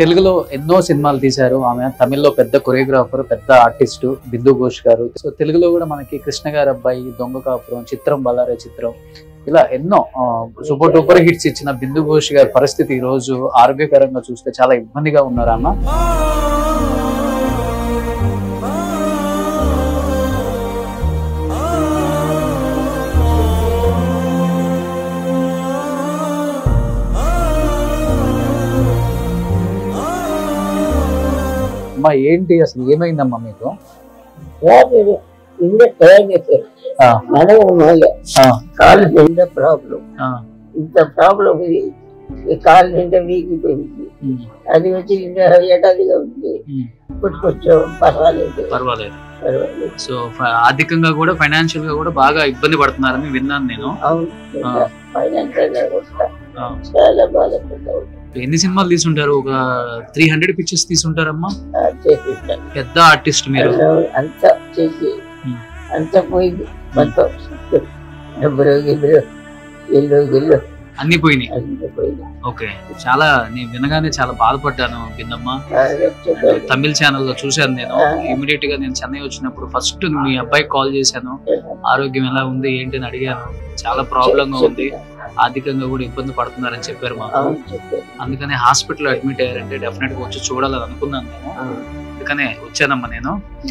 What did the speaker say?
తెలుగులో ఎన్నో సినిమాలు తీశారు ఆమె. తమిళ్లో పెద్ద కొరియోగ్రాఫర్, పెద్ద ఆర్టిస్ట్ బిందు ఘోష్ గారు. సో తెలుగులో కూడా మనకి కృష్ణ గారి అబ్బాయి, దొంగ కాపురం, చిత్రం బల్లారే చిత్రం, ఇలా ఎన్నో సూపర్ డూపర్ హిట్స్ ఇచ్చిన బిందు ఘోష్ గారి పరిస్థితి ఈ రోజు ఆరోగ్యకరంగా చూస్తే చాలా ఇబ్బందిగా ఉన్నారు అన్న. అమ్మా ఏంటి అసలు ఏమైందమ్మా మీకు? కాలు నిండా ప్రాబ్లం, ఇంత ప్రాబ్లం ఇది. కాలు నిండా వీగిపోయింది. అది వచ్చి నిండా ఏడాదిగా ఉంది. కొంచెం పర్వాలేదు. సో ఆర్థికంగా కూడా, ఫైనాన్షియల్ గా కూడా బాగా ఇబ్బంది పడుతున్నారని విన్నాను నేను. అవును, ఫైనాన్షియల్ గా కూడా చాలా బాధపడ్డా. ఎన్ని సినిమాలు తీసుంటారు? ఒక 300 పిక్చర్స్ తీసుంటారమ్మా. పెద్ద ఆర్టిస్ట్ మీరు. అంతా చేసి అంతా పోయింది మొత్తం. డబ్బులు గిల్లు ఇల్లు అన్ని పోయినాయి. ఓకే, చాలా నేను వినగానే చాలా బాధపడ్డాను బిందమ్మ. తమిళ ఛానల్లో చూశాను నేను. ఇమీడియట్ గా నేను చెన్నై వచ్చినప్పుడు ఫస్ట్ మీ అబ్బాయికి కాల్ చేశాను. ఆరోగ్యం ఎలా ఉంది ఏంటి అని అడిగాను. చాలా ప్రాబ్లం గా ఉంది, ఆర్థికంగా కూడా ఇబ్బంది పడుతున్నారని చెప్పారు మాకు. అందుకనే హాస్పిటల్ అడ్మిట్ అయ్యారంటే డెఫినెట్ గా వచ్చి చూడాలని అనుకున్నాను నేను. అందుకనే వచ్చానమ్మా నేను.